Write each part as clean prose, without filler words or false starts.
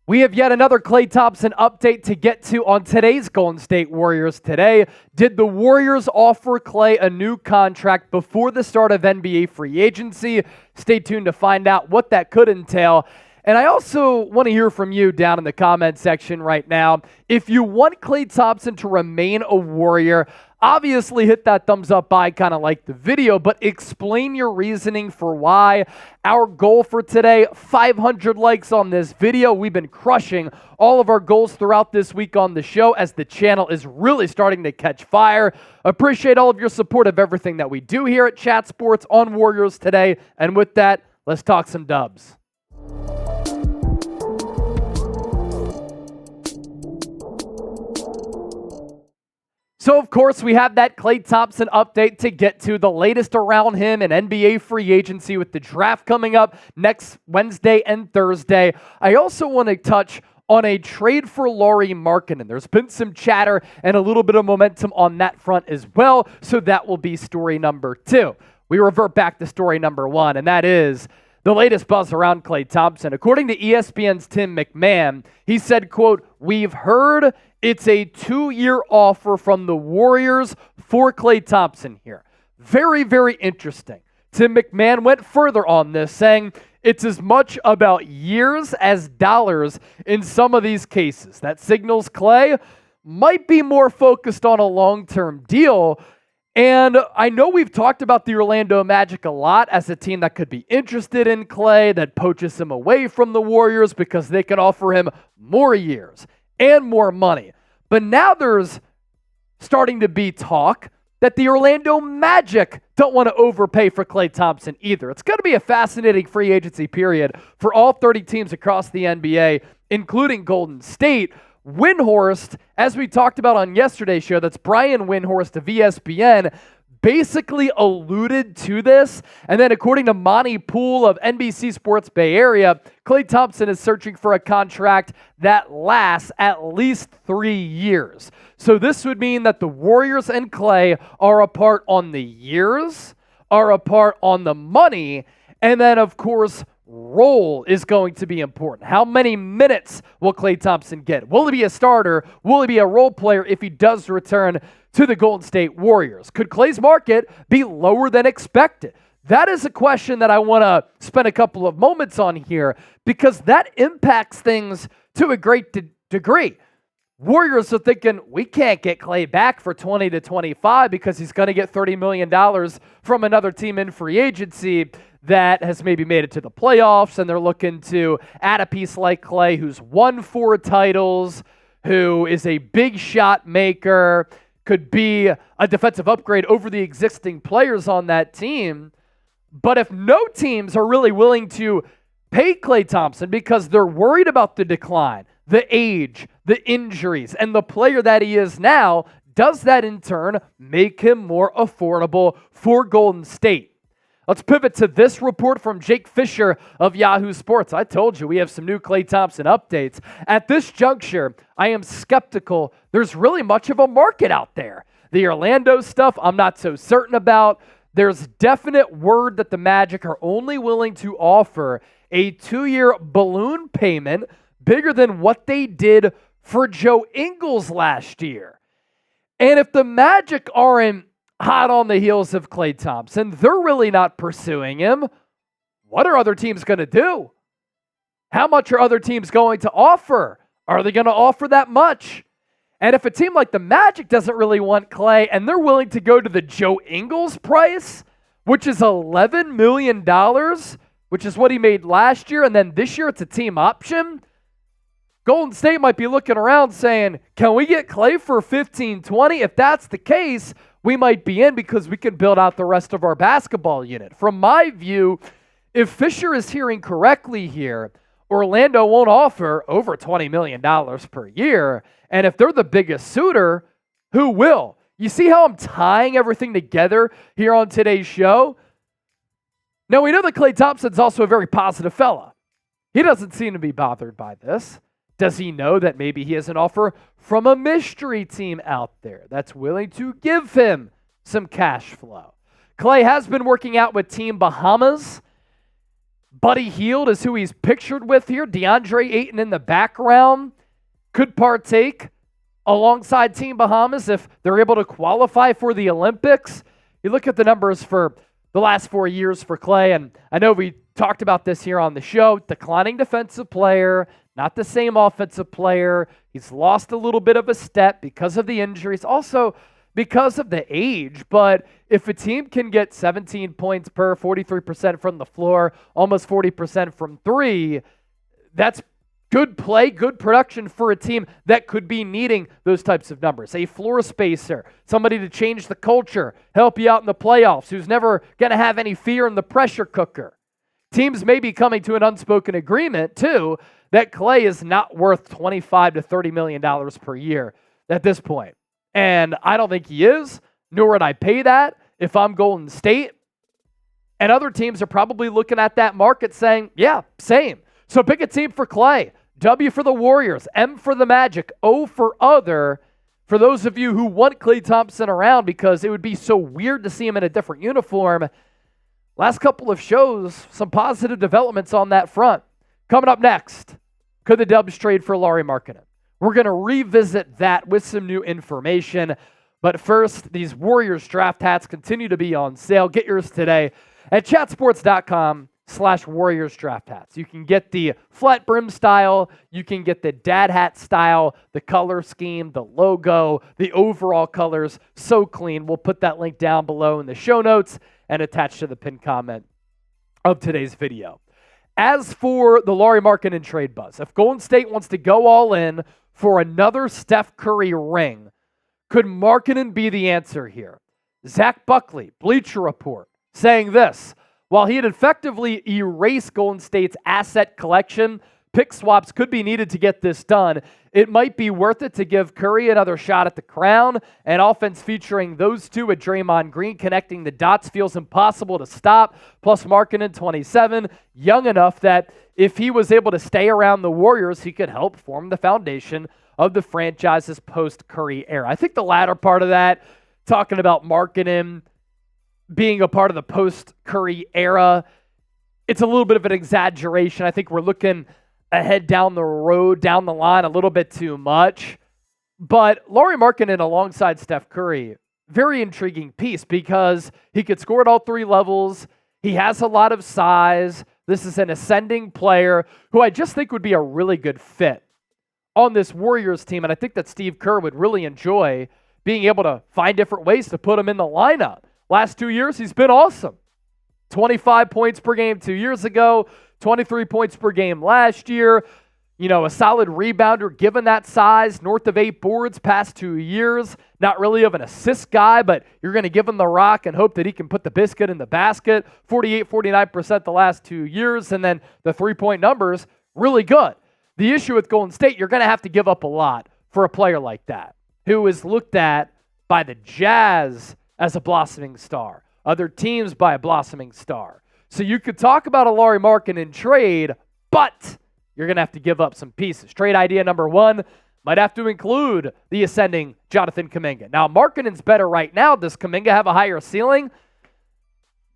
We have yet another Klay Thompson update to get to on today's Golden State Warriors today. Did the Warriors offer Klay a new contract before the start of NBA free agency? Stay tuned to find out what that could entail. And I also want to hear from you down in the comment section right now. If you want Klay Thompson to remain a Warrior, obviously hit that thumbs up icon, like the video, but explain your reasoning for why. Our goal for today, 500 likes on this video. We've been crushing all of our goals throughout this week on the show as the channel is really starting to catch fire. Appreciate all of your support of everything that we do here at Chat Sports on Warriors today. And with that, let's talk some dubs. So, of course, we have that Klay Thompson update to get to, the latest around him in NBA free agency with the draft coming up next Wednesday and Thursday. I also want to touch on a trade for Lauri Markkanen. There's been some chatter and a little bit of momentum on that front as well, so that will be story number 2. We revert back to story number 1, and that is the latest buzz around Klay Thompson. According to ESPN's Tim McMahon, he said, quote, "We've heard it's a 2-year offer from the Warriors for Klay Thompson here." Very, very interesting. Tim McMahon went further on this, saying it's as much about years as dollars in some of these cases. That signals Klay might be more focused on a long-term deal. And I know we've talked about the Orlando Magic a lot as a team that could be interested in Klay, that poaches him away from the Warriors because they can offer him more years and more money. But now there's starting to be talk that the Orlando Magic don't want to overpay for Klay Thompson either. It's going to be a fascinating free agency period for all 30 teams across the NBA, including Golden State. Windhorst, as we talked about on yesterday's show, that's Brian Windhorst of ESPN, basically alluded to this. And then according to Monty Poole of NBC Sports Bay Area, Klay Thompson is searching for a contract that lasts at least 3 years. So this would mean that the Warriors and Klay are apart on the years, are apart on the money, and then, of course, role is going to be important. How many minutes will Klay Thompson get? Will he be a starter? Will he be a role player if he does return to the Golden State Warriors? Could Klay's market be lower than expected? That is a question that I want to spend a couple of moments on here because that impacts things to a great degree. Warriors are thinking, we can't get Klay back for 20 to 25 because he's going to get $30 million from another team in free agency that has maybe made it to the playoffs, and they're looking to add a piece like Klay who's won 4 titles, who is a big shot maker, could be a defensive upgrade over the existing players on that team. But if no teams are really willing to pay Klay Thompson because they're worried about the decline, the age, the injuries, and the player that he is now, does that in turn make him more affordable for Golden State? Let's pivot to this report from Jake Fischer of Yahoo Sports. I told you we have some new Klay Thompson updates. At this juncture, I am skeptical there's really much of a market out there. The Orlando stuff, I'm not so certain about. There's definite word that the Magic are only willing to offer a 2-year balloon payment bigger than what they did for Joe Ingles last year. And if the Magic aren't hot on the heels of Klay Thompson, they're really not pursuing him, what are other teams going to do? How much are other teams going to offer? Are they going to offer that much? And if a team like the Magic doesn't really want Klay and they're willing to go to the Joe Ingles price, which is $11 million, which is what he made last year, and then this year it's a team option, Golden State might be looking around saying, can we get Klay for 15, 20? If that's the case, we might be in because we can build out the rest of our basketball unit. From my view, if Fischer is hearing correctly here, Orlando won't offer over $20 million per year. And if they're the biggest suitor, who will? You see how I'm tying everything together here on today's show? Now, we know that Klay Thompson's also a very positive fella. He doesn't seem to be bothered by this. Does he know that maybe he has an offer from a mystery team out there that's willing to give him some cash flow? Klay has been working out with Team Bahamas, Buddy Hield is who he's pictured with here. DeAndre Ayton in the background could partake alongside Team Bahamas if they're able to qualify for the Olympics. You look at the numbers for the last 4 years for Klay, and I know we talked about this here on the show. Declining defensive player, not the same offensive player. He's lost a little bit of a step because of the injuries, also because of the age. But if a team can get 17 points per, 43% from the floor, almost 40% from three, that's good play, good production for a team that could be needing those types of numbers. A floor spacer, somebody to change the culture, help you out in the playoffs, who's never going to have any fear in the pressure cooker. Teams may be coming to an unspoken agreement, too, that Klay is not worth $25 to $30 million per year at this point. And I don't think he is, nor would I pay that if I'm Golden State. And other teams are probably looking at that market saying, yeah, same. So pick a team for Klay. W for the Warriors, M for the Magic, O for other. For those of you who want Klay Thompson around because it would be so weird to see him in a different uniform, last couple of shows, some positive developments on that front. Coming up next, could the Dubs trade for Lauri Markkanen? We're going to revisit that with some new information. But first, these Warriors draft hats continue to be on sale. Get yours today at chatsports.com/Warriors draft hats. You can get the flat brim style. You can get the dad hat style, the color scheme, the logo, the overall colors. So clean. We'll put that link down below in the show notes and attached to the pinned comment of today's video. As for the Lauri Markkanen trade buzz, if Golden State wants to go all in for another Steph Curry ring, could Markkanen be the answer here? Zach Buckley, Bleacher Report, saying this: while he had effectively erased Golden State's asset collection, pick swaps could be needed to get this done. It might be worth it to give Curry another shot at the crown. An offense featuring those two with Draymond Green connecting the dots feels impossible to stop. Plus Markkanen, 27, young enough that if he was able to stay around the Warriors, he could help form the foundation of the franchise's post-Curry era. I think the latter part of that, talking about Markkanen being a part of the post-Curry era, it's a little bit of an exaggeration. I think we're looking ahead down the road, down the line a little bit too much. But Lauri Markkanen alongside Steph Curry, very intriguing piece because he could score at all three levels. He has a lot of size. This is an ascending player who I just think would be a really good fit on this Warriors team. And I think that Steve Kerr would really enjoy being able to find different ways to put him in the lineup. Last 2 years, he's been awesome. 25 points per game 2 years ago, 23 points per game last year. You know, a solid rebounder given that size, north of 8 boards past 2 years. Not really of an assist guy, but you're going to give him the rock and hope that he can put the biscuit in the basket. 48, 49% the last 2 years, and then the three-point numbers, really good. The issue with Golden State, you're going to have to give up a lot for a player like that, who is looked at by the Jazz as a blossoming star, other teams by a blossoming star. So you could talk about a Lauri Markkanen trade, but you're going to have to give up some pieces. Trade idea number one might have to include the ascending Jonathan Kuminga. Now, Markkanen's better right now. Does Kuminga have a higher ceiling?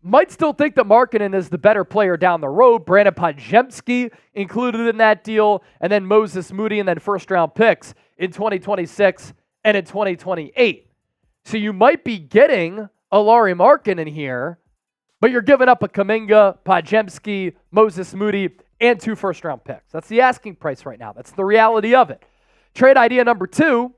Might still think that Markkanen is the better player down the road. Brandon Podziemski included in that deal, and then Moses Moody, and then first-round picks in 2026 and in 2028. So you might be getting a Lauri Markkanen here, but you're giving up a Kuminga, Podziemski, Moses Moody, and 2 first-round picks. That's the asking price right now. That's the reality of it. Trade idea number two,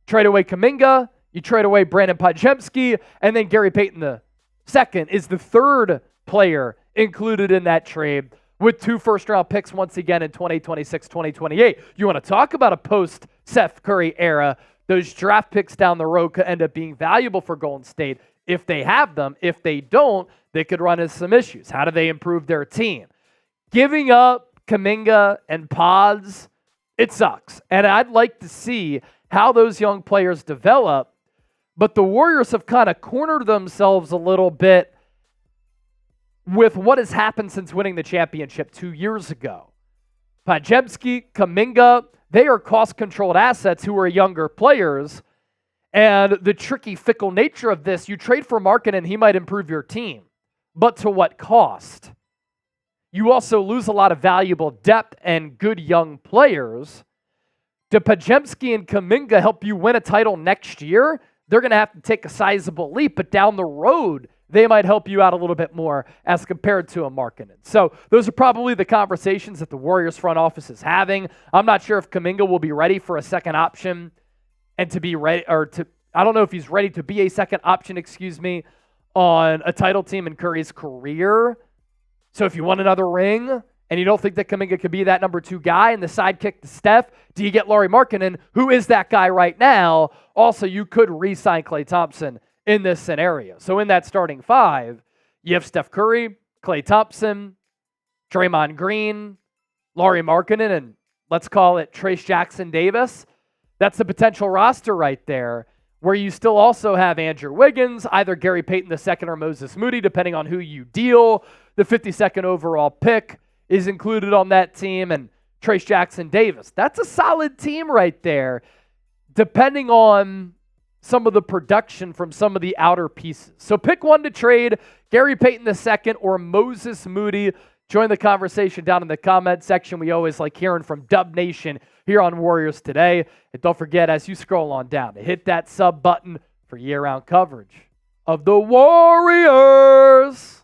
trade away Kuminga, you trade away Brandon Podziemski, and then Gary Payton the second is the third player included in that trade with 2 first-round picks once again in 2026, 2028. You want to talk about a post-Steph Curry era, those draft picks down the road could end up being valuable for Golden State if they have them. If they don't, they could run into some issues. How do they improve their team? Giving up Kuminga and Pods, it sucks. And I'd like to see how those young players develop, but the Warriors have kind of cornered themselves a little bit with what has happened since winning the championship 2 years ago. Podziemski, Kuminga, they are cost-controlled assets who are younger players, and the tricky, fickle nature of this, you trade for Markkanen, he might improve your team, but to what cost? you also lose a lot of valuable depth and good young players. Do Podziemski and Kuminga help you win a title next year? They're going to have to take a sizable leap, but down the road, they might help you out a little bit more as compared to a Markkanen. So those are probably the conversations that the Warriors front office is having. I'm not sure if Kuminga will be ready for a second option and to be ready, I don't know if he's ready to be a second option, on a title team in Curry's career. So if you want another ring and you don't think that Kuminga could be that number 2 guy and the sidekick to Steph, do you get Lauri Markkanen, who is that guy right now? Also, you could re-sign Klay Thompson in this scenario. So in that starting 5, you have Steph Curry, Klay Thompson, Draymond Green, Lauri Markkanen, and let's call it Trayce Jackson-Davis. That's the potential roster right there, where you still also have Andrew Wiggins, either Gary Payton II or Moses Moody, depending on who you deal. The 52nd overall pick is included on that team, and Trayce Jackson-Davis. That's a solid team right there, depending on some of the production from some of the outer pieces. So pick one to trade, Gary Payton II or Moses Moody. Join the conversation down in the comment section. We always like hearing from Dub Nation here on Warriors Today. And don't forget, as you scroll on down, to hit that sub button for year-round coverage of the Warriors.